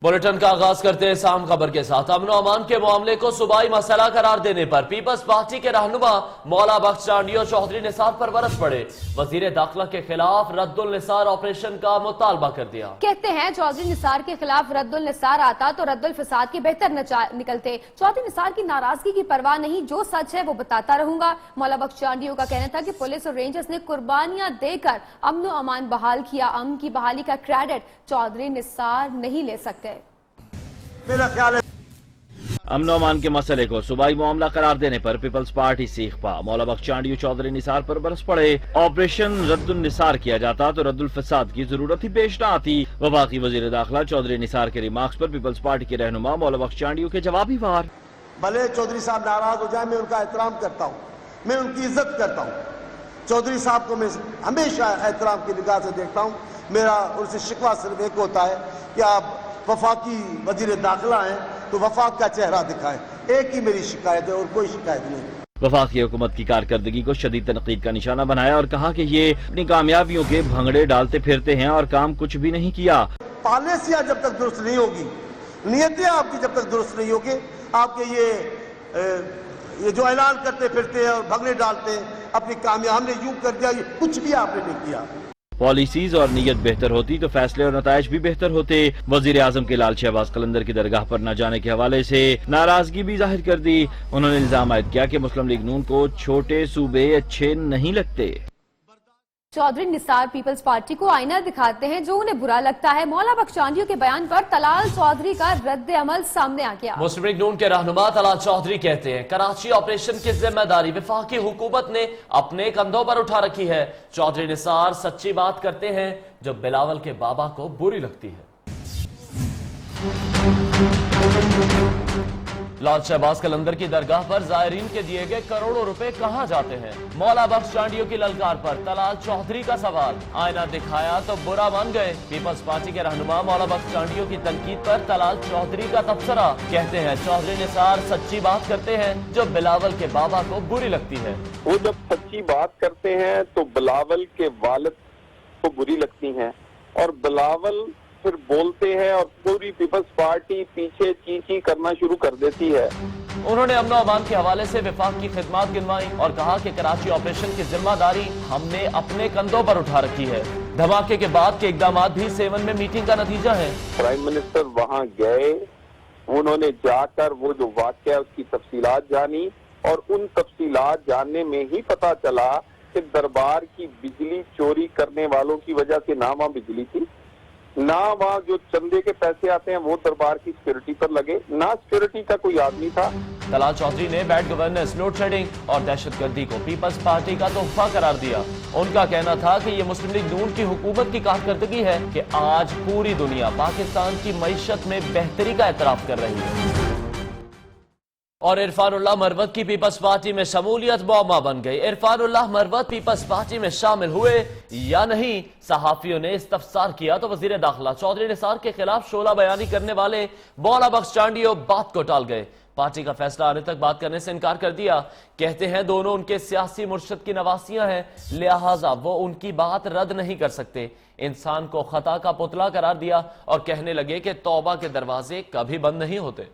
Bulletin का आगाज करते हैं साम खबर के साथ। अमन अमान के मामले को सूबाई मसला करार देने पर पीपल्स पार्टी के रहनुमा मौला बख्श चांडियो चौधरी निसार पर बरस पड़े। वजीर दाखिला के खिलाफ रद्दुल निसार ऑपरेशन का मुतालबा कर दिया। कहते हैं चौधरी निसार के खिलाफ रद्दुल निसार आता तो रद्दुल फसाद के बेहतर निकलते। चौधरी निसार की नाराजगी की परवाह नहीं, जो सच है वो बताता रहूंगा। मौला बख्श चांडियो का कहना था कि पुलिस और रेंजर्स ने कुर्बानियां देकर अमन अमान बहाल किया। अमन की बहाली का क्रेडिट चौधरी निसार नहीं ले सकते। मेरा ख्याल है अमन अमान के मसले को सूबाई मामला करार देने पर पीपल्स पार्टी सीख पा। मौला बख्श चांडियो चौधरी निसार पर बरस पड़े। ऑपरेशन रद्दुल निसार किया जाता तो रद्दुल फसाद की जरूरत ही पेश न आती। वफाकी वजीर दाखिला चौधरी निसार के रिमार्क्स पर पीपल्स पार्टी के रहनुमा मौला बख्श चांडियो के जवाबी वार। भले चौधरी साहब नाराज हो जाए, मैं उनका एहतराम करता हूँ, मैं उनकी इज्जत करता हूँ। चौधरी साहब को मैं हमेशा एहतराम की निगाह से देखता हूँ। मेरा उनसे शिकवा सिर्फ एक होता है कि आप वफाकी वजीर दाखिला हैं तो वफाक का चेहरा दिखाएं। एक ही मेरी शिकायत है और कोई शिकायत नहीं। वफाकी हुकूमत की कारकर्दगी को शदीद तनकीद का निशाना बनाया और कहा कि ये अपनी कामयाबियों के भंगड़े डालते फिरते हैं और काम कुछ भी नहीं किया। पॉलिसियां जब तक दुरुस्त नहीं होगी, नियतें आपकी जब तक दुरुस्त नहीं होगी, आपके ये जो ऐलान करते फिरते हैं और भंगड़े डालते हैं अपनी कामयाब, हमने यूं कर दिया, ये कुछ भी आपने नहीं किया। पॉलिसीज और नीयत बेहतर होती तो फैसले और नताइज भी बेहतर होते। वजीर आजम के लाल शहबाज कलंदर की दरगाह पर न जाने के हवाले से नाराजगी भी जाहिर कर दी। उन्होंने इल्जाम आयद किया कि मुस्लिम लीग नून को छोटे सूबे अच्छे नहीं लगते। चौधरी निसार पीपल्स पार्टी को आईना दिखाते हैं जो उन्हें बुरा लगता है। मौला बख्श चांडियो के बयान पर तलाल चौधरी का रद्द अमल सामने आ गया। मुस्लिम लीग नून के रहनुमा तलाल चौधरी कहते हैं कराची ऑपरेशन की जिम्मेदारी वफाकी हुकूमत ने अपने कंधों पर उठा रखी है। चौधरी निसार सच्ची बात करते हैं जो बिलावल के बाबा को बुरी लगती है। लाल शहबाज कलंदर की दरगाह पर जायरीन के दिए गए करोड़ों रुपए कहां जाते हैं? मौला बख्श चांडियो की ललकार पर तलाल चौधरी का सवाल। आईना दिखाया तो बुरा मान गए। पीपल्स पार्टी के रहनुमा मौला बख्श चांडियो की तनकीद पर तलाल चौधरी का तबसरा। कहते हैं चौधरी निसार सच्ची बात करते हैं जो बिलावल के बाबा को बुरी लगती है। वो जब सच्ची बात करते हैं तो बिलावल के वालिद को बुरी लगती हैं और बिलावल फिर बोलते हैं और पूरी पीपल्स पार्टी पीछे चींची करना शुरू कर देती है। उन्होंने अमन अमान के हवाले से विफाक की खिदमत गिनवाई और कहा कि कराची ऑपरेशन की जिम्मेदारी हमने अपने कंधों पर उठा रखी है। धमाके के बाद के इकदाम भी सेवन में मीटिंग का नतीजा है। प्राइम मिनिस्टर वहां गए, उन्होंने जाकर वो जो वाक़या उसकी तफसीलात जानी और उन तफसीलात जानने में ही पता चला कि दरबार की बिजली चोरी करने वालों की वजह से ना वहां बिजली थी, ना वहाँ जो चंदे के पैसे आते हैं वो दरबार की सिक्योरिटी पर लगे, ना सिक्योरिटी का कोई आदमी था। तलाल चौधरी ने बैड गवर्नेंस, लोड शेडिंग और दहशतगर्दी को पीपल्स पार्टी का तोहफा करार दिया। उनका कहना था कि ये मुस्लिम लीग नून की हुकूमत की कारकर्दगी है कि आज पूरी दुनिया पाकिस्तान की मईशत में बेहतरी का एतराफ कर रही है। और इरफानुल्लाह मरवत की पीपल्स पार्टी में शमूलियत मौमा बन गई। इरफानुल्लाह मरवत पीपल्स पार्टी में शामिल हुए या नहीं, सहाफियों ने इस्तफसार किया तो वजीर दाखिला चौधरी निसार के खिलाफ शोला बयानी करने वाले मौला बख्श चांडियो बात को टाल गए। पार्टी का फैसला आने तक बात करने से इनकार कर दिया। कहते हैं दोनों उनके सियासी मुर्शद की नवासियां हैं, लिहाजा वो उनकी बात रद्द नहीं कर सकते। इंसान को खता का पुतला करार दिया और कहने लगे कि तौबा के दरवाजे कभी बंद नहीं होते।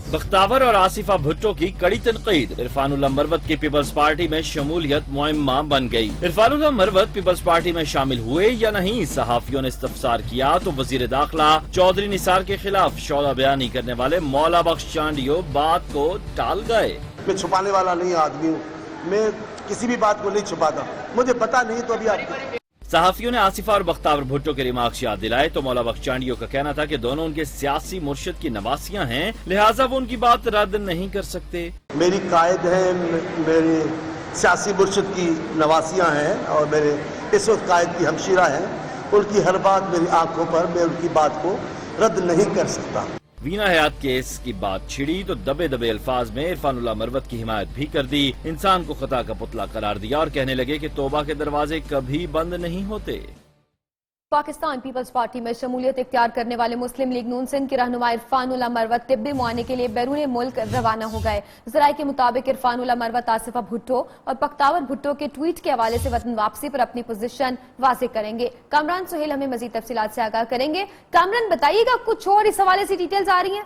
बख्तावर और आसिफा भुट्टो की कड़ी तनकीद। इरफानुल्लाह मरवत की पीपल्स पार्टी में शमूलियत मुइम्मा बन गई। इरफानुल्लाह मरवत पीपल्स पार्टी में शामिल हुए या नहीं, सहाफियों ने इस्तफसार किया तो वजीर दाखिला चौधरी निसार के खिलाफ शौला बयानी करने वाले मौला बख्श चांडियो बात को टाल गए। मैं छुपाने वाला नहीं आदमी हूँ, मैं किसी भी बात को नहीं छुपाता, मुझे पता नहीं तो अभी आप। सहाफियों ने आसिफा और बख्तावर भुट्टो के रिमार्क्स याद दिलाए तो मौला बख्श चांडियो का कहना था कि दोनों उनके सियासी मुर्शिद की नवासियां हैं, लिहाजा वो उनकी बात रद्द नहीं कर सकते। मेरी कायद है, मेरे सियासी मुर्शिद की नवासियां हैं और मेरे इस वक्त कायद की हमशीरा हैं। उनकी हर बात मेरी आंखों पर, मैं उनकी बात को रद्द नहीं कर सकता। वीना हयात केस की बात छिड़ी तो दबे दबे अल्फाज में इरफानुल्लाह मरवत की हिमायत भी कर दी। इंसान को खता का पुतला करार दिया और कहने लगे कि तौबा के दरवाजे कभी बंद नहीं होते। पाकिस्तान पीपल्स पार्टी में शमूलियत इख्तियार करने वाले मुस्लिम लीग नून सिंध के रहनुमा इरफानुल्लाह मरवत तिब्बी मुआयने के लिए बैरून मुल्क रवाना हो गए। ज़राए के मुताबिक इरफानुल्लाह मरवत आसिफा भुट्टो और पख्तावर भुट्टो के ट्वीट के हवाले से वतन वापसी पर अपनी पोजीशन वाज़ेह करेंगे। कामरान सुहेल हमें मजीद तफसीलात से आगाह करेंगे। कामरान बताइएगा, कुछ और इस हवाले से डिटेल्स आ रही हैं?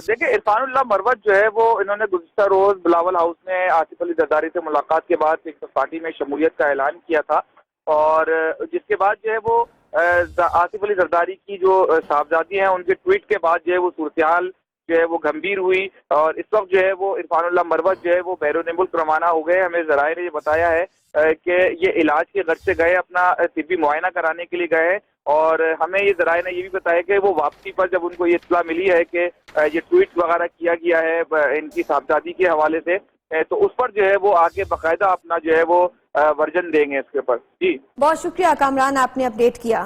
देखिए, इरफानुल्लाह मरवत जो है वो इन्होंने गुज़िश्ता रोज बिलावल हाउस में आसिफ अली जरदारी से मुलाकात के बाद पीपल्स पार्टी में शमूलियत का ऐलान किया था, और जिसके बाद जो है वो आसिफ अली जरदारी की जो साहबजादी हैं उनके ट्वीट के बाद जो है वो सूरत-ए-हाल जो है वो गंभीर हुई, और इस वक्त जो है वो इरफानुल्लाह मरवत जो है वो बैरून मुल्क रवाना हो गए। हमें ज़राए ने ये बताया है कि ये इलाज के गर्ज से गए, अपना तिब्बी मुआयना कराने के लिए गए हैं, और हमें ये ज़राए ने ये भी बताया कि वो वापसी पर जब उनको ये इत्तला मिली है कि ये ट्वीट वगैरह किया गया है इनकी साहबजादी के हवाले से, तो उस पर जो है वो आगे बाकायदा अपना जो है वो वर्जन देंगे इसके ऊपर। जी बहुत शुक्रिया कामरान, आपने अपडेट किया।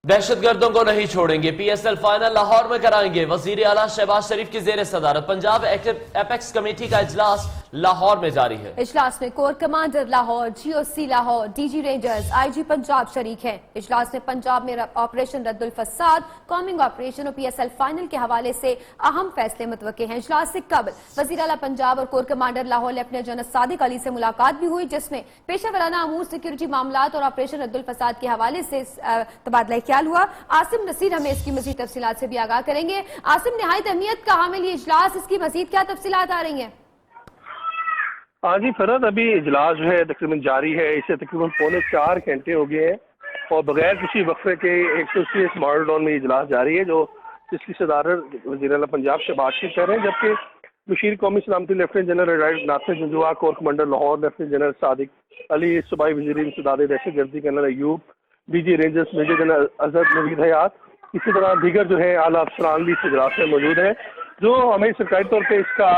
दहशतगर्दों को नहीं छोड़ेंगे, PSL फाइनल लाहौर में कराएंगे। वजीर आला शहबाज शरीफ की जेर सदारत पंजाब एपेक्स कमेटी का इजलास लाहौर में जारी है। इजलास में core commander Lahore, GOC Lahore, DG rangers, IG Punjab शरीक हैं। इजलास में पंजाब में ऑपरेशन रद्दुल फसाद, कॉमिंग ऑपरेशन और PSL फाइनल के हवाले से अहम फैसले मुतवक्के हैं। इजलास से कबल वजीर आला पंजाब और core commander Lahore lieutenant general Sadiq Ali से मुलाकात भी हुई, जिसमें पेशेवराना अमूर, सिक्योरिटी मामलात और ऑपरेशन रद्दुल फसाद के हवाले से तबादला ख्याल हुआ। आसिम नसीर हमें इसकी मजीद तफसीलात से भी आगाह करेंगे। आसिम, निहायत अहमियत का हामिल ये इजलास, इसकी मजीद क्या तफसीलात आ रही हैं? हाँ जी फरहत, अभी इजलास जो है तकरीबन जारी है। इसे तकरीबन 3.25 घंटे हो गए हैं और बगैर किसी वक्फे के 130 मॉडल टाउन में इजलास जारी है, जो जिसकी सदारत वज़ीर आला पंजाब शहबाज शरीफ कर रहे हैं, जबकि मुशीर कौमी सलामती lieutenant general retired Nasir Janjua, corps commander Lahore lieutenant general Sadiq Ali, सूबाई वज़ीर इंसदाद दहशतगर्दी colonel Ayub, DG rangers major general Azhar Naveed Hayat, इसी तरह दीगर जो है आला अफसरान भी इस इजलास में मौजूद हैं। जो हमें सरकारी तौर पर इसका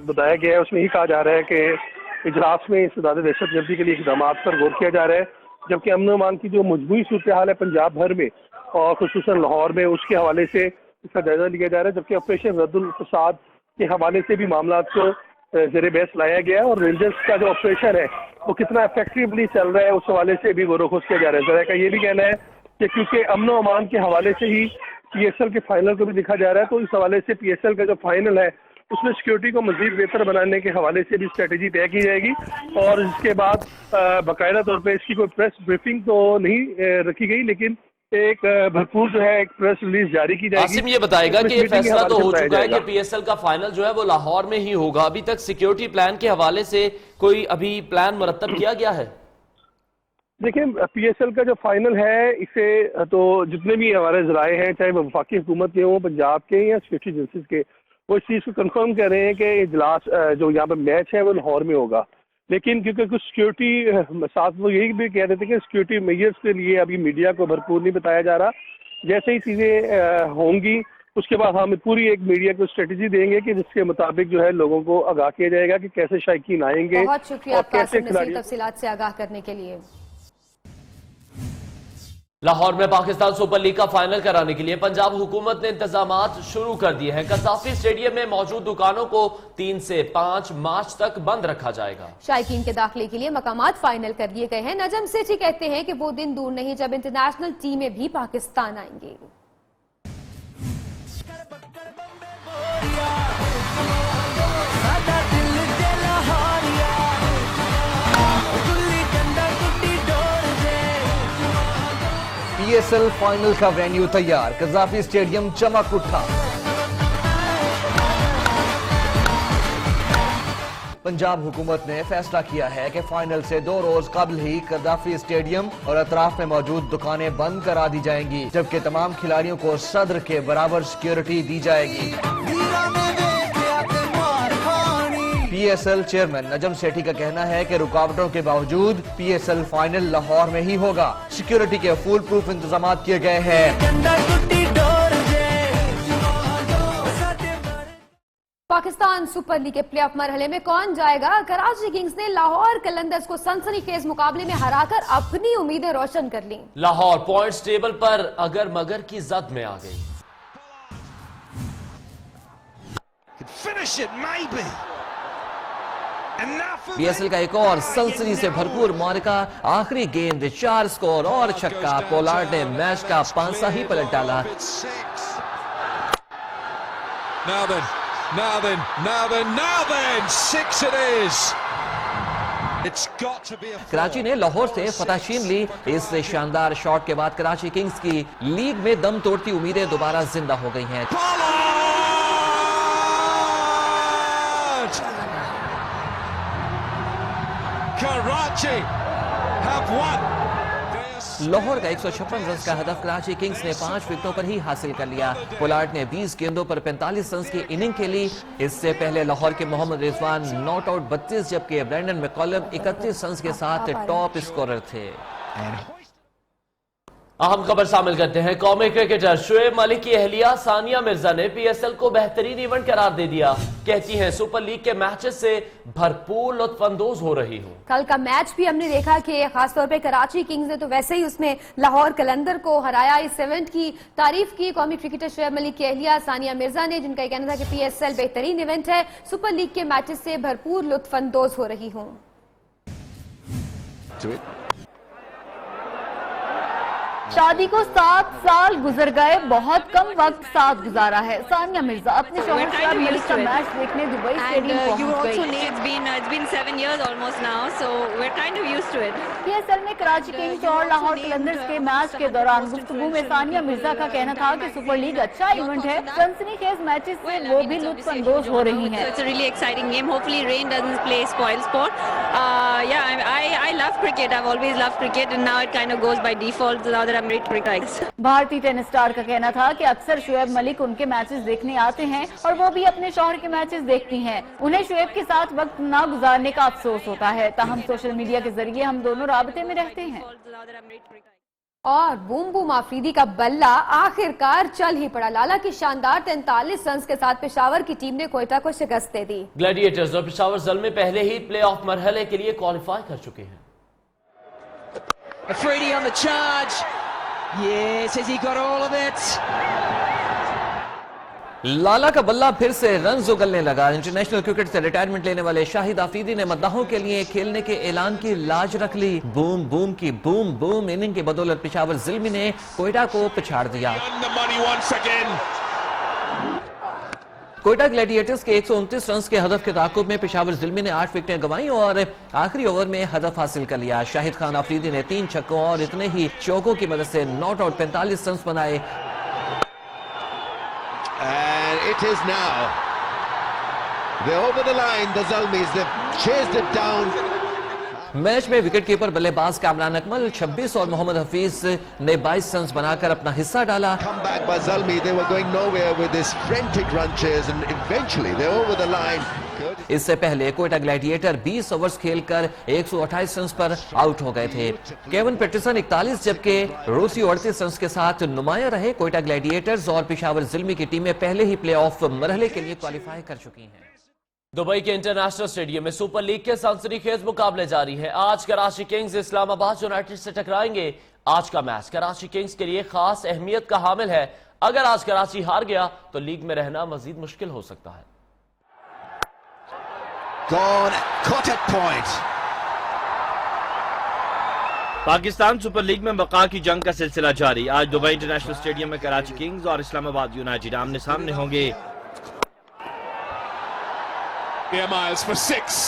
बताया गया है उसमें ही कहा जा रहा है कि इजलास में इंसदाद दहशतगर्दी के लिए इक़दाम पर गौर किया जा रहा है, जबकि अमन व अमान की जो मजमूई सूरत हाल है पंजाब भर में और खुसूसन लाहौर में, उसके हवाले से इसका जायजा लिया जा रहा है। जबकि ऑपरेशन रद्दुल फसाद के हवाले से भी मामला को ज़ेरे बहस लाया गया है, और रेंजर्स का जो ऑपरेशन है वो कितना इफेक्टिवली चल रहा है उस हवाले से भी गौर वखोज किया जा रहा है। ज़रा का ये भी कहना है कि क्योंकि अमन व अमान के हवाले से ही PSL के फाइनल को भी देखा जा रहा है, तो इस हवाले से PSL का जो फाइनल है उसमें सिक्योरिटी को मजीद बेहतर बनाने के हवाले से भी स्ट्रेटेजी तय की जाएगी, और इसके बाद बाकायदा तौर पे इसकी कोई प्रेस ब्रीफिंग तो नहीं रखी गई, लेकिन एक भरपूर जो है एक प्रेस रिलीज जारी की जाएगी। आसिम ये बताएगा कि ये फैसला तो हो चुका है कि PSL का फाइनल जो है वो लाहौर में ही होगा। अभी तक सिक्योरिटी प्लान के हवाले से कोई अभी प्लान मुरतब किया गया है? देखिए, PSL का जो फाइनल है इसे तो जितने भी हमारे ज़राए हैं, चाहे वो वफाकी हुकूमत के हों, पंजाब के या सिक्योरिटी एजेंसीज के, वो इस चीज़ को कंफर्म कर रहे हैं कि इजलास जो यहाँ पे मैच है वो लाहौर में होगा। लेकिन क्योंकि कुछ सिक्योरिटी साथ वो यही भी कह रहे थे कि सिक्योरिटी मेजर्स के लिए अभी मीडिया को भरपूर नहीं बताया जा रहा। जैसे ही चीज़ें होंगी उसके बाद हम पूरी एक मीडिया को स्ट्रेटेजी देंगे कि जिसके मुताबिक जो है लोगों को आगाह किया जाएगा कि कैसे शायकीन आएंगे। बहुत शुक्रिया आपका तफसीलात से आगाह करने के लिए। लाहौर में पाकिस्तान सुपर लीग का फाइनल कराने के लिए पंजाब हुकूमत ने इंतजामात शुरू कर दिए हैं। कसाफी स्टेडियम में मौजूद दुकानों को 3 से 5 मार्च तक बंद रखा जाएगा। शायकीन के दाखिले के लिए मकामात फाइनल कर दिए गए हैं। नजम सेठी कहते हैं कि वो दिन दूर नहीं जब इंटरनेशनल टीमें भी पाकिस्तान आएंगी। PSL फाइनल का वेन्यू तैयार, कज़ाफी स्टेडियम चमक उठा। पंजाब हुकूमत ने फैसला किया है कि फाइनल से 2 रोज कबल ही कज़ाफी स्टेडियम और अतराफ में मौजूद दुकानें बंद करा दी जाएंगी, जबकि तमाम खिलाड़ियों को सदर के बराबर सिक्योरिटी दी जाएगी। PSL चेयरमैन नजम सेठी का कहना है कि रुकावटों के बावजूद PSL फाइनल लाहौर में ही होगा। सिक्योरिटी के फुल प्रूफ इंतजाम किए गए हैं। पाकिस्तान सुपर लीग के प्लेऑफ मरहले में कौन जाएगा? कराची किंग्स ने लाहौर कलंदर्स को सनसनीखेज मुकाबले में हराकर अपनी उम्मीदें रोशन कर ली। लाहौर पॉइंट्स टेबल पर अगर मगर की जद में आ गई। PSL का एक और सनसनी से भरपूर मारिका, आखिरी गेंद 4 स्कोर और छक्का, पोलार्ड ने मैच का पांसा ही पलट डाला। Now then, 6 it is. It's got to be a Karachi ने लाहौर से फतह छीन ली। इस शानदार शॉट के बाद कराची किंग्स की लीग में दम तोड़ती उम्मीदें दोबारा जिंदा हो गई हैं। Karachi have won. लाहौर का 156 रन का हदफ कराची किंग्स ने 5 विकेटों पर ही हासिल कर लिया। पोलार्ड ने 20 गेंदों पर 45 रन की इनिंग खेली। इससे पहले लाहौर के मोहम्मद रिजवान नॉट आउट 32 जबकि ब्रैंडन मैकॉलम 31 रन के साथ टॉप स्कोरर थे। अहम खबर शामिल करते हैं। कौमी क्रिकेटर शुएब मलिक की अहलिया सानिया मिर्जा ने PSL को बेहतरीन इवेंट करार दे दिया। कहती हैं सुपर लीग के मैचेस से भरपूर लुत्फानंदोज हो रही हूँ। कल का मैच भी हमने देखा कि खासतौर पे कराची किंग्स ने तो वैसे ही उसमें लाहौर कलंदर को हराया। इस इवेंट की तारीफ की कौमी क्रिकेटर शुएब मलिक की अहलिया सानिया मिर्जा ने, जिनका कहना था कि PSL बेहतरीन इवेंट है, सुपर लीग के मैचेस से भरपूर लुत्फानंदोज हो रही हूँ। शादी को 7 साल गुजर गए, बहुत कम वक्त साथ गुजारा है। सानिया मिर्जा अपने शौहर शुएब मलिक का मैच देखने दुबई स्टेडियम पहुंच गई। It's been 7 years almost now, so we're kind of used to it. PSL में कराची किंग्स और लाहौर कलंदर्स के मैच के दौरान गुफ्तगू में सानिया मिर्जा का कहना था कि सुपर लीग अच्छा इवेंट है, सनसनीखेज मैचेस से वो भी लुत्फानंदोज हो रही हैं। So it's a really exciting game. Hopefully rain doesn't play spoil sport. I love cricket. I've always loved cricket, and now it kind of goes by default now that I'm ready to cricket. भारतीय tennis star का कहना था कि अक्सर शुएब मलिक उनके matches देखने आते हैं और वो भी अपने शौहर के मैचेस देखती हैं। उन्हें शुएब के साथ वक्त ना गुजारने का अफसोस होता है, ताहम सोशल मीडिया के जरिए हम दोनों राबते में रहते हैं। और बूम बूम आफरीदी का बल्ला आखिरकार चल ही पड़ा। लाला की शानदार 43 रन के साथ पेशावर की टीम ने कोयटा को शिकस्त दे दी। ग्लैडिएटर्स और पेशावर ज़ल्मी पहले ही प्ले ऑफ मरहले के लिए क्वालिफाई कर चुके हैं। Afridi on the charge. Yes, has he got all of it? लाला का बल्ला फिर से रन उगलने लगा। इंटरनेशनल क्रिकेट से रिटायरमेंट लेने वाले शाहिद आफरीदी ने मद्दाहों के लिए खेलने के ऐलान की लाज रख ली। बूम बूम की बूम बूम इनिंग की बदौलत पेशावर ज़िल्मी ने कोयटा को पछाड़ दिया। कोयटा ग्लैडिएटर्स के 129 रन के हदफ के ताकुब में पेशावर ज़िल्मी ने 8 विकेटें गंवाई और आखिरी ओवर में हदफ हासिल कर लिया। शाहिद खान आफरीदी ने 3 छक्कों और इतने ही चौकों की मदद से नॉट आउट 45 रन बनाए। And it is now. They're over the line, the Zalmis. They've chased it down. Match में विकेट कीपर बल्लेबाज कामरान अकमल 26 और मोहम्मद हफीज ने 22 रन बनाकर अपना हिस्सा डाला। Come back by Zalmi. They were going nowhere with this frantic run chase, and eventually they're over the line. इससे पहले कोयटा ग्लैडिएटर 20 ओवर्स खेलकर 128 रन पर आउट हो गए थे। केवन पेटरसन 41 जबकि रूसी 38 रन के साथ नुमाया रहे। कोयटा ग्लैडिएटर्स और पेशावर ज़िल्मी की टीमें पहले ही प्ले ऑफ मरहले के लिए क्वालिफाई कर चुकी हैं। दुबई के इंटरनेशनल स्टेडियम में सुपर लीग के सनसनीखेज मुकाबले जारी है। आज कराची किंग्स इस्लामाबाद यूनाइटेड से टकराएंगे। आज का मैच कराची किंग्स के लिए खास अहमियत का हामिल है। अगर आज कराची हार गया तो लीग में रहना मजीद मुश्किल हो सकता है। Gone, caught at point. Pakistan super league में बका की जंग का सिलसिला जारी। आज दुबई इंटरनेशनल स्टेडियम में कराची किंग्स और इस्लामाबाद यूनाइटेड आमने सामने होंगे। Miles for 6.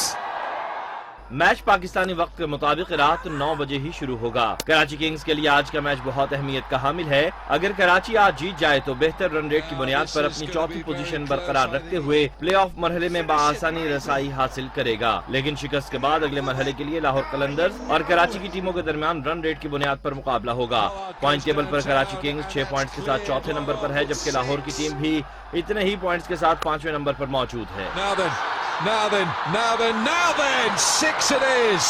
मैच पाकिस्तानी वक्त के मुताबिक रात 9 बजे ही शुरू होगा। कराची किंग्स के लिए आज का मैच बहुत अहमियत का हामिल है। अगर कराची आज जीत जाए तो बेहतर रन रेट की बुनियाद पर अपनी चौथी पोजीशन बरकरार रखते हुए प्लेऑफ मरहले में बाआसानी रसाई हासिल करेगा। लेकिन शिकस्त के बाद अगले मरहले के लिए लाहौर कलंदर्स और कराची की टीमों के दरमियान रन रेट की बुनियाद पर मुकाबला होगा। पॉइंट टेबल पर कराची किंग्स 6 पॉइंट्स के साथ चौथे नंबर पर है, जबकि लाहौर की टीम भी इतने ही पॉइंट्स के साथ 5वें नंबर पर मौजूद है। Now then, 6 it is.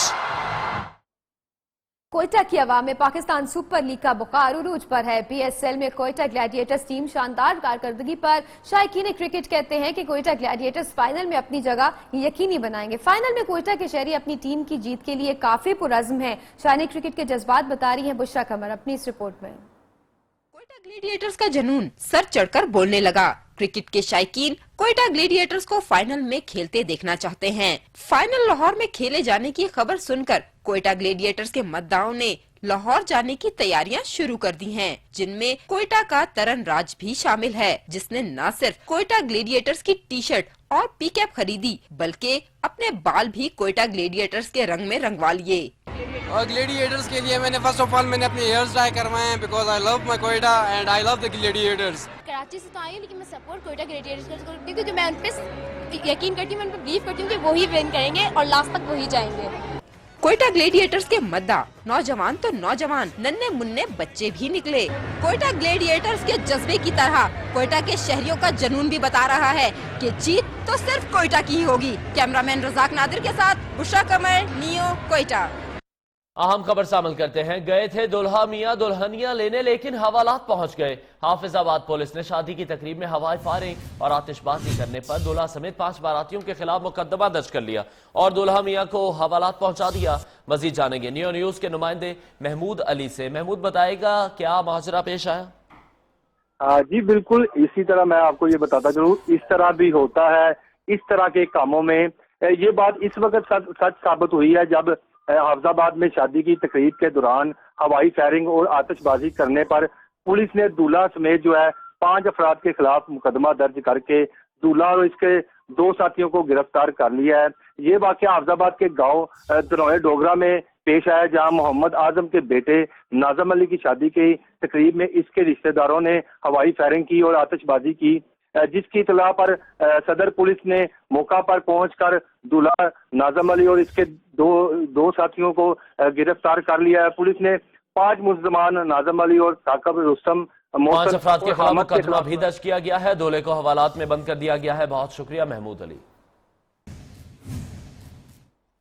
Quetta की अवाम में पाकिस्तान सुपर लीग का बुखार उरूज पर है। PSL में कोयटा ग्लैडिएटर्स टीम शानदार कारकर्दगी पर शायकीन क्रिकेट कहते हैं कि कोयटा ग्लैडिएटर्स फाइनल में अपनी जगह यकीनी बनाएंगे। फाइनल में कोयटा के शहरी अपनी टीम की जीत के लिए काफी पुरअज़्म है। शायकीन क्रिकेट के जज्बात बता रही हैं बुशरा कमर अपनी इस रिपोर्ट में। कोयटा ग्लैडिएटर्स का जुनून सर चढ़कर बोलने लगा। क्रिकेट के शायकीन कोयटा ग्लैडिएटर्स को फाइनल में खेलते देखना चाहते हैं। फाइनल लाहौर में खेले जाने की खबर सुनकर कोयटा ग्लैडिएटर्स के मतदाताओं ने लाहौर जाने की तैयारियां शुरू कर दी हैं, जिनमें कोयटा का तरन राज भी शामिल है, जिसने न सिर्फ कोयटा ग्लैडिएटर्स की टी शर्ट और पीकैप खरीदी बल्कि अपने बाल भी कोयटा ग्लैडिएटर्स के रंग में रंगवा लिए। और ग्लैडिएटर्स के लिए मैंने फर्स्ट ऑफ ऑल मैंने अपने हेयर स्टाइल करवाए हैं, because I love my Quetta and I love the Gladiators. Karachi से तो आई हूँ, लेकिन मैं सपोर्ट कोयटा ग्लैडिएटर्स को करती हूँ, क्योंकि मैं उन पे यकीन करती हूँ, मैं उन पे बिलीव करती हूँ कि वही विन करेंगे और लास्ट तक वही जाएंगे। कोयटा ग्लैडिएटर्स के मद्दा नौजवान तो नौजवान, नन्हे मुन्ने बच्चे भी निकले। कोयटा ग्लैडिएटर्स के जज्बे की तरह कोयटा के शहरियों का जुनून भी बता रहा है कि जीत तो सिर्फ कोयटा की ही होगी। कैमरामैन रज़ाक नादिर के साथ बुशरा कमर, नियो, कोयटा। अहम खबर शामिल करते हैं। गए थे दुल्हा मियां दुल्हनियां लेने, लेकिन हवालात पहुंच गए। हाफिजाबाद पुलिस ने शादी की तकरीब में हवाई फायरिंग और आतिशबाजी करने पर दूल्हा समेत 5 बारातियों के खिलाफ मुकदमा दर्ज कर लिया और दुल्हा मियां को हवालात पहुंचा दिया। मजीद जानेंगे नियो न्यूज के नुमाइंदे महमूद अली से। महमूद, बताएगा क्या माजरा पेश आया? जी बिल्कुल, इसी तरह मैं आपको ये बताता चलूं, इस तरह भी होता है। इस तरह के कामों में ये बात इस वक्त सच साबित हुई है जब हाफिजाबाद में शादी की तकरीब के दौरान हवाई फायरिंग और आतिशबाजी करने पर पुलिस ने दूल्हा समेत जो है 5 अफराद के खिलाफ मुकदमा दर्ज करके दूल्हा और इसके 2 साथियों को गिरफ्तार कर लिया है। ये वाकया हाफिजाबाद के गांव दनोए डोगरा में पेश आया, जहां मोहम्मद आजम के बेटे नाजम अली की शादी की तकरीब में इसके रिश्तेदारों ने हवाई फायरिंग की और आतिशबाजी की, जिसकी इतला पर सदर पुलिस ने मौका पर पहुंचकर दूल्हा नाजम अली और इसके दो साथियों को गिरफ्तार कर लिया है। पुलिस ने 5 मुल्ज़मान नाजम अली और साकब रुस्तम 5 अफराद के खिलाफ मुकदमा भी दर्ज किया गया है। दूल्हे को हवालात में बंद कर दिया गया है। बहुत शुक्रिया महमूद अली।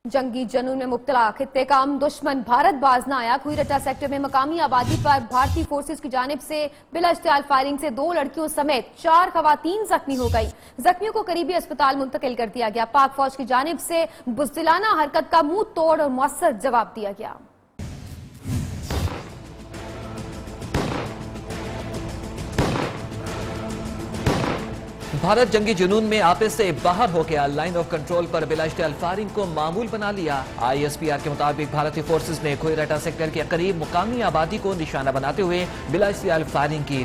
जंगी जनून में मुब्तला खित्ते का दुश्मन भारत बाज न आया। खुईरटा सेक्टर में मकामी आबादी पर भारतीय फोर्सेस की जानिब से बिला इश्तियाल फायरिंग से 2 लड़कियों समेत 4 खवातीन जख्मी हो गई। जख्मियों को करीबी अस्पताल मुंतकिल कर दिया गया। पाक फौज की जानिब से बुज़दिलाना हरकत का मुंह तोड़ और मौसर जवाब दिया गया। भारत जंगी जुनून में आपस से बाहर हो गया। लाइन ऑफ कंट्रोल पर बिला इश्तियाल फायरिंग को मामूल बना लिया। ISPR के मुताबिक भारतीय फोर्सेस ने खुईरटा सेक्टर के करीब मुकामी आबादी को निशाना बनाते हुए बिला इश्तियाल फायरिंग की।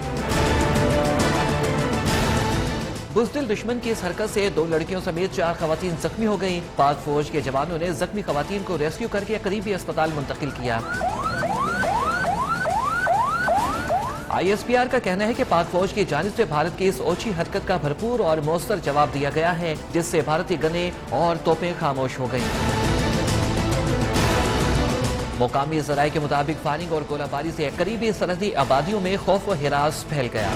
बुज़दिल दुश्मन की इस हरकत से 2 लड़कियों समेत 4 खवातीन जख्मी हो गईं। पाक फौज के जवानों ने जख्मी खवातीन को रेस्क्यू करके करीबी अस्पताल मुंतकिल किया। ISPR का कहना है कि पाक फौज की जानिब से भारत की इस ओछी हरकत का भरपूर और मौसर जवाब दिया गया है, जिससे भारतीय गनें और तोपें खामोश हो गईं। मुकामी ज़राए के मुताबिक फायरिंग और गोलाबारी से करीबी सरहदी आबादियों में खौफ व हिरास फैल गया।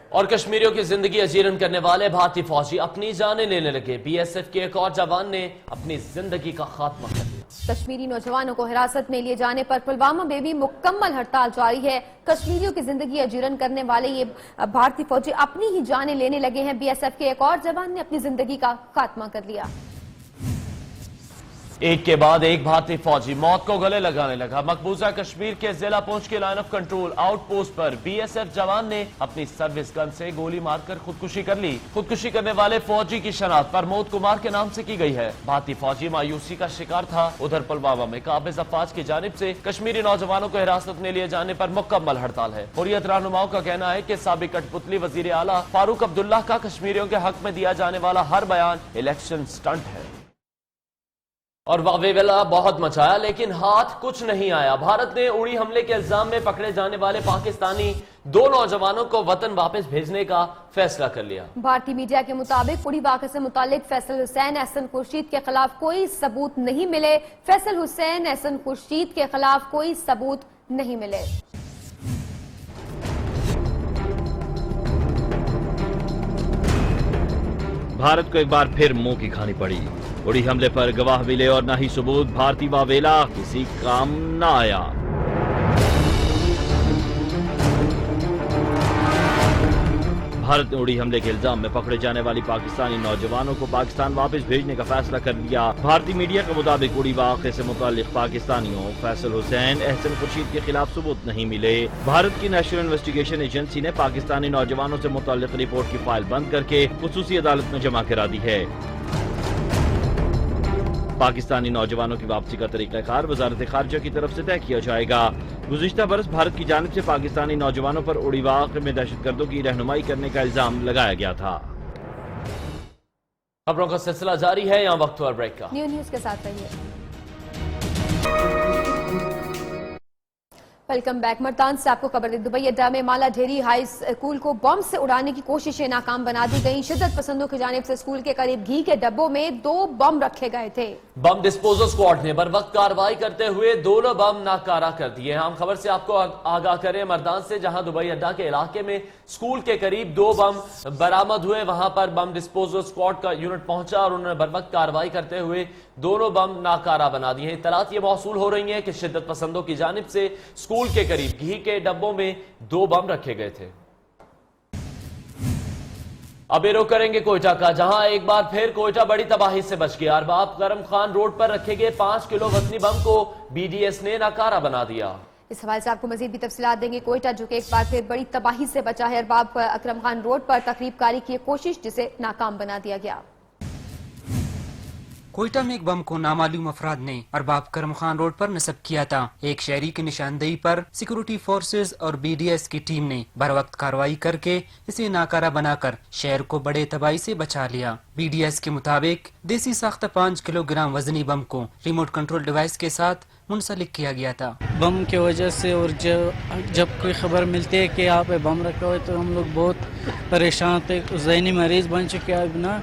और कश्मीरियों की जिंदगी अजीरन करने वाले भारतीय फौजी अपनी जानें लेने लगे। BSF के एक और जवान ने अपनी जिंदगी का खात्मा कर दिया। कश्मीरी नौजवानों को हिरासत में लिए जाने पर पुलवामा में भी मुकम्मल हड़ताल जारी है। कश्मीरियों की जिंदगी अजीरन करने वाले ये भारतीय फौजी अपनी ही जानें लेने लगे हैं। BSF के एक और जवान ने अपनी जिंदगी का खात्मा कर लिया। एक के बाद एक भारतीय फौजी मौत को गले लगाने लगा। मकबूजा कश्मीर के जिला पुंछ के लाइन ऑफ कंट्रोल आउटपोस्ट पर BSF जवान ने अपनी सर्विस गन से गोली मारकर खुदकुशी कर ली। खुदकुशी करने वाले फौजी की शनाख्त प्रमोद कुमार के नाम से की गई है। भारतीय फौजी मायूसी का शिकार था। उधर पुलवामा में काबिज अफवाज की जानिब से कश्मीरी नौजवानों को हिरासत में लिए जाने पर मुकम्मल हड़ताल है। हुर्रियत रहनुमाओं का कहना है कि साबिक कठपुतली वजीर आला फारूक अब्दुल्ला का कश्मीरियों के हक में दिया जाने वाला हर बयान इलेक्शन स्टंट है। और वावेला बहुत मचाया, लेकिन हाथ कुछ नहीं आया। भारत ने उड़ी हमले के इल्जाम में पकड़े जाने वाले पाकिस्तानी 2 नौजवानों को वतन वापस भेजने का फैसला कर लिया। भारतीय मीडिया के मुताबिक उड़ी वाक़े से मुतालिक फैसल हुसैन एहसन खुर्शीद के खिलाफ कोई सबूत नहीं मिले। फैसल हुसैन एहसन खुर्शीद के खिलाफ कोई सबूत नहीं मिले। भारत को एक बार फिर मुंह की खानी पड़ी। उड़ी हमले पर गवाह मिले और न ही सबूत। भारतीय वावेला किसी काम न आया। भारत ने उड़ी हमले के इल्जाम में पकड़े जाने वाली पाकिस्तानी नौजवानों को पाकिस्तान वापस भेजने का फैसला कर लिया। भारतीय मीडिया के मुताबिक उड़ी वाक़े से मुताल्लिक़ पाकिस्तानियों फैसल हुसैन, एहसन खुर्शीद के खिलाफ सबूत नहीं मिले। भारत की नेशनल इन्वेस्टिगेशन एजेंसी ने पाकिस्तानी नौजवानों से मुताल्लिक़ रिपोर्ट की फाइल बंद करके खुसूसी अदालत में जमा करा दी है। पाकिस्तानी नौजवानों की वापसी का तरीक़ाकार वज़ारत ख़ारिजा की तरफ से तय किया जाएगा। गुज़िश्ता बरस भारत की जानिब से पाकिस्तानी नौजवानों पर उड़ी वाक़े में दहशतगर्दों की रहनुमाई करने का इल्जाम लगाया गया था। खबरों का सिलसिला जारी है, यहाँ वक्त हुआ ब्रेक का। न्यूज़ के साथ रहिए। Welcome back. मर्दान से आपको खबर दी, दुबई अड्डा में माला ढेरी हाई स्कूल को बम से उड़ाने की कोशिशें नाकाम बना दी गई। शिद्दत पसंदों की जानिब से स्कूल के करीब घी के डब्बों में 2 बम रखे गए थे। बम डिस्पोजल स्क्वाड ने बर वक्त कार्रवाई करते हुए दोनों बम नाकारा कर दिए। हम खबर से आपको आगाह करें मर्दान से, जहां दुबई अड्डा के इलाके में स्कूल के करीब 2 बम बरामद हुए। वहां पर बम डिस्पोजल स्क्वाड का यूनिट पहुंचा और उन्होंने बर वक्त कार्रवाई करते हुए दोनों बम नाकारा बना दिए। इत्तलात ये मौसूल हो रही है कि शिद्दत पसंदों की जानिब से स्कूल के करीब घी के डब्बों में 2 बम रखे गए थे। अब ये रुख करेंगे कोयटा का, जहां एक बार फिर कोयटा बड़ी तबाही से बच गया। अरबाब करम खान रोड पर रखे गए 5 किलो वतनी बम को बीडीएस ने नाकारा बना दिया। इस हवाले से आपको मजीद भी तफसीलात देंगे। कोयटा जो कि एक बार फिर बड़ी तबाही से बचा है। अरबाब अकरम खान रोड पर तकरीबकारी की कोशिश, जिसे नाकाम बना दिया गया। कोयटा में एक बम को नामालूम अफराद ने अरबाब करम खान रोड पर नस्ब किया था। एक शहरी की निशानदेही पर सिक्योरिटी फोर्सेज और बीडीएस की टीम ने बर वक्त कार्रवाई करके इसे नाकारा बनाकर शहर को बड़े तबाही से बचा लिया। बीडीएस के मुताबिक देसी साख्ता 5 किलोग्राम वजनी बम को रिमोट कंट्रोल डिवाइस के साथ मुंसलिक किया गया था। बम की वजह से और जब कोई खबर मिलती है कि यहाँ पे बम रखा हुआ है तो हम लोग बहुत परेशान थे, ज़हनी मरीज बन चुके हैं अब ना।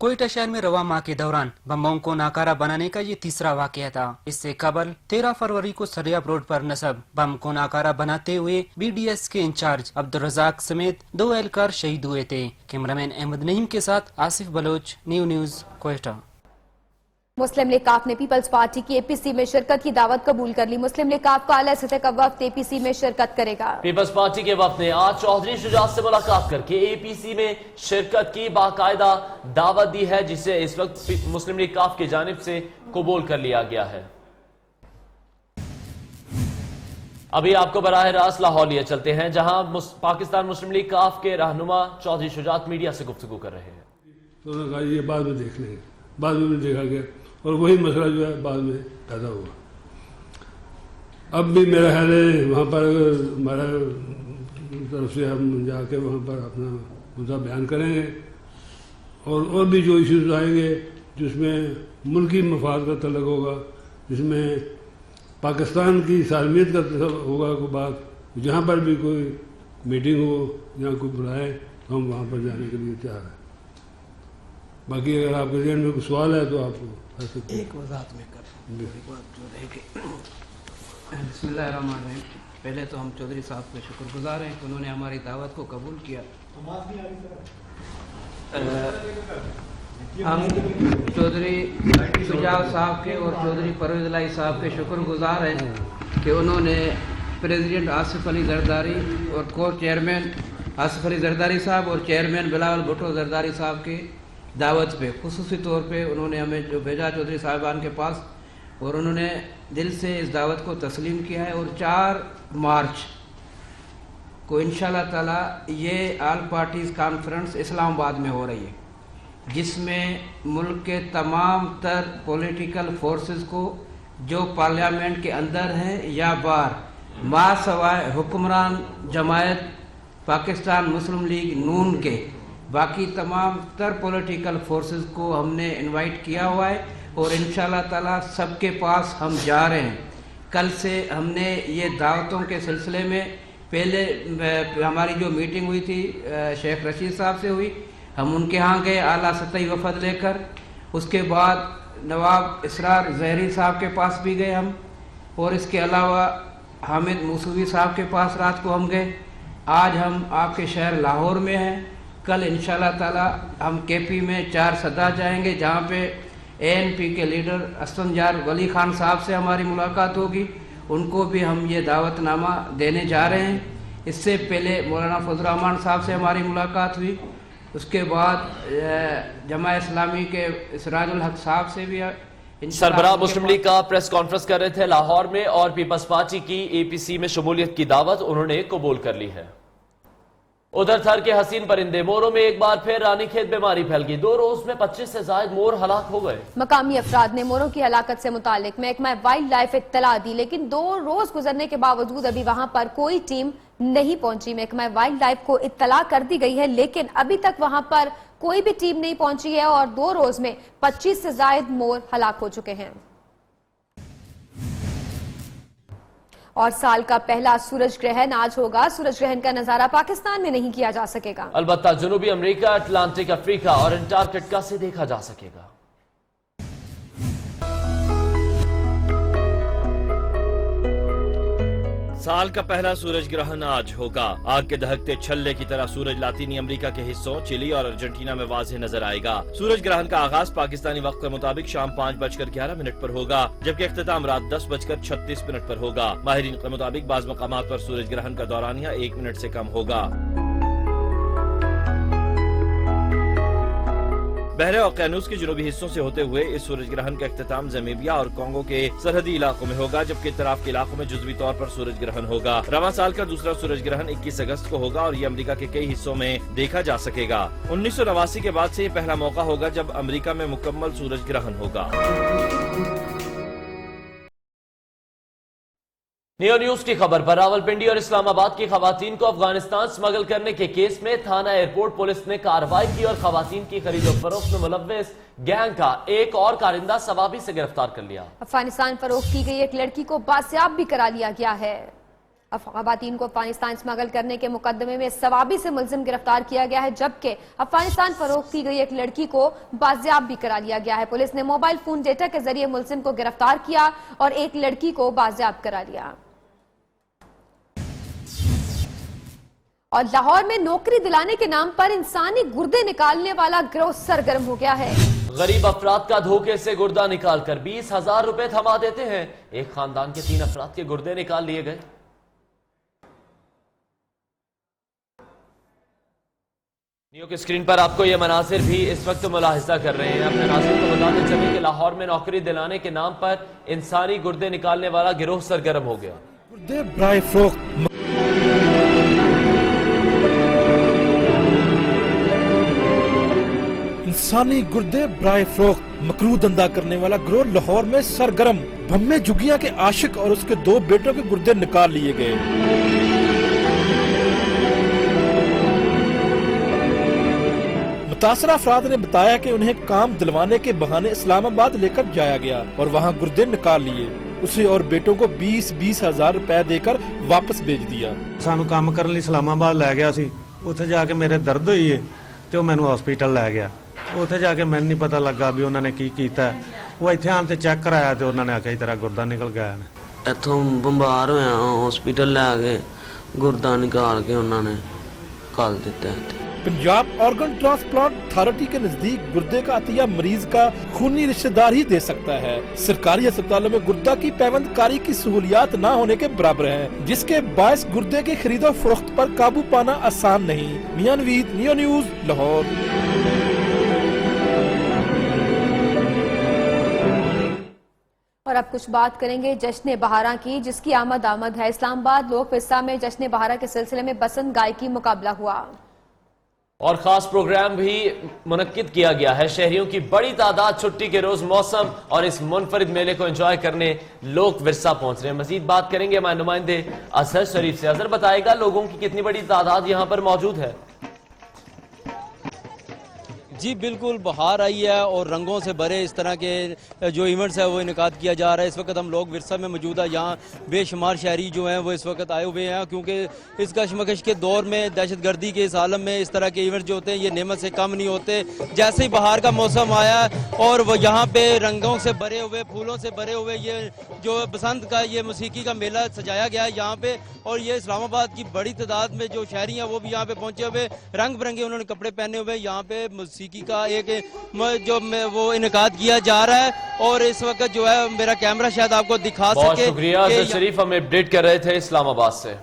कोयटा शहर में रवा माह के दौरान बमों को नाकारा बनाने का ये तीसरा वाकया था। इससे कबल 13 फरवरी को सरियाब रोड पर नस्ब बम को नाकारा बनाते हुए बीडीएस के इंचार्ज अब्दुल रज़ाक समेत 2 एहलकार शहीद हुए थे। कैमरामैन अहमद नईम के साथ आसिफ बलोच, न्यूज़ कोयटा। मुस्लिम लीग काफ ने पीपल्स पार्टी की एपीसी में शिरकत की दावत कबूल कर ली। मुस्लिम लीग काफ का आला सतह का वफ्द एपीसी में शिरकत करेगा। पीपल्स पार्टी के वफ्द ने आज चौधरी शुजात से मुलाकात करके एपीसी में शिरकत की बाकायदा दावत दी है, जिसे इस वक्त मुस्लिम लीग काफ की जानिब से कबूल कर लिया गया है। अभी आपको बराह रास्त लाहौर लिए चलते हैं, जहां पाकिस्तान मुस्लिम लीग काफ के रहनुमा चौधरी शुजात मीडिया से गुफ्तगू कर रहे हैं। तो उन्होंने कहा ये बाद में देख लेंगे, बाद में देखा गया और वही मसला जो है बाद में पैदा हुआ। अब भी मेरा ख्याल है वहाँ पर हमारा तरफ से हम जाके वहाँ पर अपना मुद्दा बयान करेंगे और भी जो इश्यूज आएंगे जिसमें मुल्की मफाद का तल्लुक होगा, जिसमें पाकिस्तान की सालमियत का होगा कोई बात, जहाँ पर भी कोई मीटिंग हो या कोई बुलाए तो हम वहाँ पर जाने के लिए तैयार हैं। बाकी अगर आपके जहन में कुछ सवाल है तो आप एक वजाहत में कर बात जो रहेगी। बिस्मिल्लाहिर्रहमानिर्रहीम। पहले तो हम चौधरी साहब के शुक्रगुजार हैं कि उन्होंने हमारी दावत को कबूल किया। हम चौधरी शुजात साहब के और चौधरी परवेज़ इलाही साहब के शुक्रगुजार हैं कि उन्होंने प्रेसिडेंट आसिफ अली जरदारी और कोर चेयरमैन आसिफ अली जरदारी साहब और चेयरमैन बिलावल भुट्टो जरदारी साहब की दावत पे खुसूसी तौर पे उन्होंने हमें जो भेजा चौधरी साहिबान के पास, और उन्होंने दिल से इस दावत को तस्लीम किया है। और 4 मार्च को इंशाल्लाह ताला ये ऑल पार्टीज़ कॉन्फ्रेंस इस्लामाबाद में हो रही है, जिसमें मुल्क के तमाम तर पॉलिटिकल फोर्सेस को जो पार्लियामेंट के अंदर हैं या बाहर, मासवाए हुक्मरान जमायत पाकिस्तान मुस्लिम लीग नून के बाकी तमाम तर पॉलिटिकल फोर्सेस को हमने इनवाइट किया हुआ है और इंशाल्लाह ताला सबके पास हम जा रहे हैं। कल से हमने ये दावतों के सिलसिले में पहले हमारी जो मीटिंग हुई थी शेख रशीद साहब से हुई, हम उनके यहाँ गए आला सतही वफद लेकर। उसके बाद नवाब इसरार जहरी साहब के पास भी गए हम, और इसके अलावा हामिद मूसूवी साहब के पास रात को हम गए। आज हम आपके शहर लाहौर में हैं। कल इंशाल्लाह ताला हम केपी में 4 सदा जाएंगे, जहाँ पे एएनपी के लीडर असफंजार वली खान साहब से हमारी मुलाकात होगी। उनको भी हम ये दावतनामा देने जा रहे हैं। इससे पहले मौलाना फजल रहमान साहब से हमारी मुलाकात हुई, उसके बाद जमा इस्लामी के इसराजुल हक साहब से भी। सरबराह मुस्लिम लीग का प्रेस कॉन्फ्रेंस कर रहे थे लाहौर में और पीपल्स पार्टी की APC में शमूलियत की दावत उन्होंने कबूल कर ली है। उधर थर के हसीन परिंदे मोरों में एक बार फिर रानीखेत बीमारी फैल गई। 2 रोज में 25 से ज्यादा मोर हलाक हो गए। मकामी अफराद ने मोरों की हलाकत से मुतालिक महकमा वाइल्ड लाइफ इत्तला दी, लेकिन 2 रोज गुजरने के बावजूद अभी वहां पर कोई टीम नहीं पहुंची। महकमा वाइल्ड लाइफ को इत्तला कर दी गई है, लेकिन अभी तक वहां पर कोई भी टीम नहीं पहुंची है और 2 रोज में 25 से ज्यादा मोर हलाक हो चुके हैं। और साल का पहला सूरज ग्रहण आज होगा। सूरज ग्रहण का नजारा पाकिस्तान में नहीं किया जा सकेगा, अलबत्ता जनूबी अमेरिका, अटलांटिक अफ्रीका और अंटार्कटिका से देखा जा सकेगा। साल का पहला सूरज ग्रहण आज होगा। आग के दहकते छल्ले की तरह सूरज लातीनी अमेरिका के हिस्सों चिली और अर्जेंटीना में वाज़ेह नजर आएगा। सूरज ग्रहण का आगाज पाकिस्तानी वक्त के मुताबिक शाम 5:11 पर होगा, जबकि इख्तिताम रात 10:36 पर होगा। माहिरीन के मुताबिक बाज़ मकामात पर सूरज ग्रहण का दौरानिया 1 मिनट से कम होगा। बहरे ओकेनूस के जनूबी हिस्सों से होते हुए इस सूरज ग्रहण का इख्तिताम ज़मीबिया और कांगो के सरहदी इलाकों में होगा, जबकि इतराफ के इलाकों में जुज़वी तौर पर सूरज ग्रहण होगा। रवां साल का दूसरा सूरज ग्रहण 21 अगस्त को होगा और ये अमेरिका के कई हिस्सों में देखा जा सकेगा। 1989 के बाद से ये पहला मौका होगा जब अमेरिका में मुकम्मल सूरज ग्रहण होगा। नियो न्यूज की खबर पर रावलपिंडी और इस्लामाबाद की खवातीन को अफगानिस्तान स्मगल करने के केस में थाना एयरपोर्ट पुलिस ने कार्रवाई की और खवातीन की खरीदो फरोख्त में मुलव्वस गैंग का एक और कारिंदा सवाबी से गिरफ्तार कर लिया। अफगानिस्तान फरोख्त की गई एक लड़की को बासियाब भी करा लिया गया है। खवातीन को अफगानिस्तान स्मगल करने के मुकदमे में सवाबी से मुलजिम गिरफ्तार किया गया है, जबकि अफगानिस्तान फरोख्त की गई एक लड़की को बाजियाब भी करा लिया गया है। पुलिस ने मोबाइल फोन डेटा के जरिए मुलजिम को गिरफ्तार किया और एक लड़की को बाजियाब करा लिया। और लाहौर में नौकरी दिलाने के नाम पर इंसानी गुर्दे निकालने वाला गिरोह सरगर्म हो गया है। गरीब अफराद का धोखे से गुर्दा निकाल कर 20,000 रुपए थमा देते हैं। एक खानदान के 3 अफराद के गुर्दे निकाल लिए गए। नियो की स्क्रीन पर आपको ये मनासिर भी इस वक्त मुलाहिजा कर रहे हैं। अपने नाज़रीन को बताते चले कि लाहौर में नौकरी दिलाने के नाम पर इंसानी गुर्दे निकालने वाला गिरोह सरगर्म हो गया। इंसानी गुर्दे ब्राय फरोख्त मकरू धंधा करने वाला गिरोह लाहौर में सरगर्म। भम्मे जुगिया के आशिक और उसके 2 बेटों के गुर्दे निकाल लिए गए। मुतासरा अफराद ने बताया कि उन्हें काम दिलवाने के बहाने इस्लामाबाद लेकर जाया गया और वहां गुर्दे निकाल लिए। उसे और बेटों को 20,000 रुपए देकर वापस भेज दिया। सानू काम करने लिए इस्लामाबाद लै गया सी, उत्थे जाके मेरे दर्द हुई है ते मैनू हॉस्पिटल लै गया। उत्थे जाके मैनू नहीं पता लगा भी उन्होंने की कीता। वो इत्थे आन ते चेक कराया तो उन्होंने आख्या तेरा गुर्दा निकल गया। इत्थों बंबार होया हॉस्पिटल लै गए, गुर्दा निकाल के उन्होंने कल दिता है। पंजाब ऑर्गन ट्रांसप्लांट अथॉरिटी के नजदीक गुर्दे का अतिया मरीज का खूनी रिश्तेदार ही दे सकता है। सरकारी अस्पतालों में गुर्दा की पैवंदकारी की सहूलियात न होने के बराबर है, जिसके बायस गुर्दे के खरीदो फरोख्त पर काबू पाना आसान नहीं। मियां नवीद, नियो न्यूज, लाहौर। और अब कुछ बात करेंगे जश्न बहारा की, जिसकी आमद है। इस्लामाबाद लोक विरसा में जश्न बहारा के सिलसिले में बसंत गायकी मुकाबला हुआ और खास प्रोग्राम भी मुनक्किद किया गया है। शहरियों की बड़ी तादाद छुट्टी के रोज मौसम और इस मुनफरिद मेले को एंजॉय करने लोक विरसा पहुंच रहे हैं। मजीद बात करेंगे हमारे नुमाइंदे अजहर शरीफ से। अजहर बताएगा लोगों की कितनी बड़ी तादाद यहाँ पर मौजूद है। जी बिल्कुल, बहार आई है और रंगों से भरे इस तरह के जो इवेंट्स है वो इनकाद किया जा रहा है। इस वक्त हम लोग विरसा में मौजूद है। यहाँ बेशुमार शहरी जो हैं वो इस वक्त आए हुए हैं, क्योंकि इस कशमकश के दौर में, दहशत गर्दी के इस आलम में इस तरह के इवेंट्स जो होते हैं ये नेमत से कम नहीं होते। जैसे ही बहार का मौसम आया और वो यहाँ पे रंगों से भरे हुए, फूलों से भरे हुए ये जो बसंत का ये मौसीकी का मेला सजाया गया है यहाँ पे, और ये इस्लामाबाद की बड़ी तादाद में जो शहरी हैं वो भी यहाँ पे पहुंचे हुए, रंग बिरंगे उन्होंने कपड़े पहने हुए। यहाँ पे मौसीकी का एक जो वो इनकाद किया जा रहा है और इस वक्त जो है मेरा कैमरा शायद आपको दिखा सके। बहुत शुक्रिया अजहर शरीफ, हमें अपडेट कर रहे थे इस्लामाबाद से।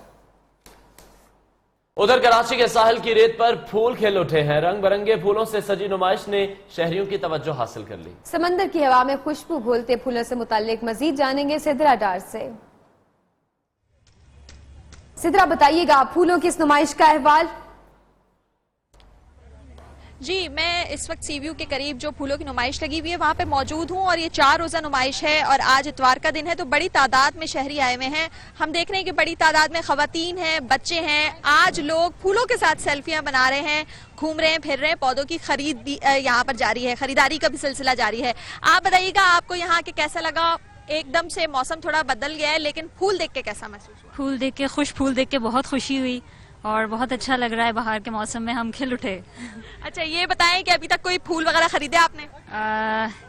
उधर कराची के साहिल की रेत पर फूल खिल उठे हैं। रंग बिरंगे फूलों से सजी नुमाइश ने शहरियों की तवज्जो हासिल कर ली। समंदर की हवा में खुशबू घोलते फूलों से मुताल्लिक मजीद जानेंगे सिद्रा डार से। सिद्रा, बताइएगा फूलों की इस नुमाइश का अहवाल। जी, मैं इस वक्त सीव्यू के करीब जो फूलों की नुमाइश लगी हुई है वहाँ पे मौजूद हूँ और ये 4 रोज़ा नुमाइश है और आज इतवार का दिन है तो बड़ी तादाद में शहरी आए हुए हैं। हम देख रहे हैं कि बड़ी तादाद में खवातीन हैं, बच्चे हैं। आज लोग फूलों के साथ सेल्फियाँ बना रहे हैं, घूम रहे हैं, फिर रहे हैं। पौधों की खरीद भी यहाँ पर जारी है, खरीदारी का भी सिलसिला जारी है। आप बताइएगा आपको यहाँ के कैसा लगा? एकदम से मौसम थोड़ा बदल गया है लेकिन फूल देख के कैसा महसूस हुआ? फूल देख के फूल देख के बहुत खुशी हुई और बहुत अच्छा लग रहा है। बाहर के मौसम में हम खिल उठे। अच्छा, ये बताएं कि अभी तक कोई फूल वगैरह खरीदे आपने?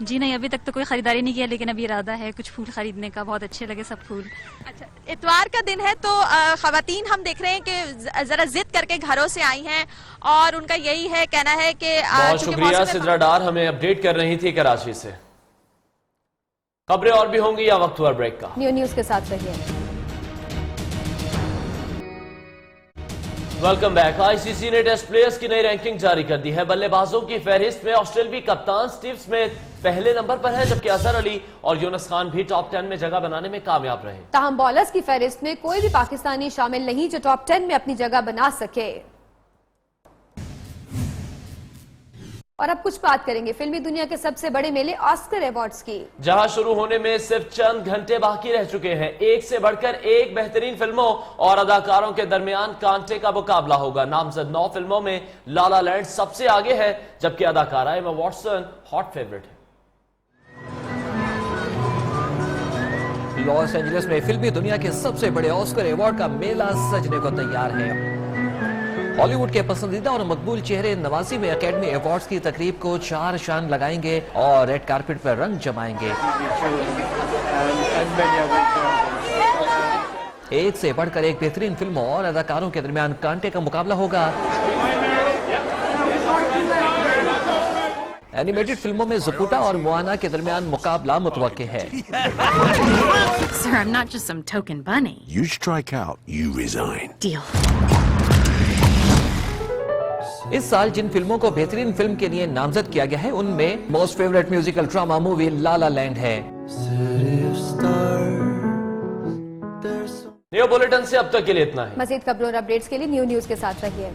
जी नहीं, अभी तक तो कोई खरीदारी नहीं किया लेकिन अभी इरादा है कुछ फूल खरीदने का। बहुत अच्छे लगे सब फूल। अच्छा, इतवार का दिन है तो खवातीन हम देख रहे हैं कि जरा जिद करके घरों से आई हैं और उनका यही है कहना है कि बहुत शुक्रिया सिद्रा डार, हमें अपडेट कर रही थी कराची से। खबरें और भी होंगी या वक्त हुआ ब्रेक का। न्यूज़ के साथ रहिए। Welcome back. आईसीसी ने टेस्ट प्लेयर्स की नई रैंकिंग जारी कर दी है। बल्लेबाजों की फहरिस्त में ऑस्ट्रेलियाई कप्तान स्टीव स्मिथ पहले नंबर पर है, जबकि अजहर अली और यूनुस खान भी टॉप 10 में जगह बनाने में कामयाब रहे। ताहम बॉलर्स की फहरिस्त में कोई भी पाकिस्तानी शामिल नहीं जो टॉप 10 में अपनी जगह बना सके। और अब कुछ बात करेंगे फिल्मी दुनिया के सबसे बड़े मेले ऑस्कर अवार्ड्स की, जहां शुरू होने में सिर्फ चंद घंटे बाकी रह चुके हैं। एक से बढ़कर एक बेहतरीन फिल्मों और अदाकारों के दरमियान कांटे का मुकाबला होगा। नामजद 9 फिल्मों में ला ला लैंड सबसे आगे है, जबकि अदाकारा एमा वॉटसन हॉट फेवरेट है। लॉस एंजलिस में फिल्मी दुनिया के सबसे बड़े ऑस्कर अवार्ड का मेला सजने को तैयार है। हॉलीवुड के पसंदीदा और मकबूल चेहरे नवासी में एकेडमी अवार्ड्स की तकरीब को 4 चांद लगाएंगे और रेड कारपेट पर रंग जमाएंगे। एक से बढ़कर एक बेहतरीन फिल्मों और अदाकारों के दरमियान कांटे का मुकाबला होगा। एनिमेटेड फिल्मों में ज़पूटा और मोआना के दरमियान मुकाबला मुतवक्के है। Sir, I'm not just some token bunny. You strike out, you resign. Deal. इस साल जिन फिल्मों को बेहतरीन फिल्म के लिए नामजद किया गया है उनमें most favourite musical drama movie La La Land है। न्यू बुलेटिन से अब तक के लिए इतना ही। मजीद खबरों और अपडेट्स के लिए न्यूज़ के साथ रहिए।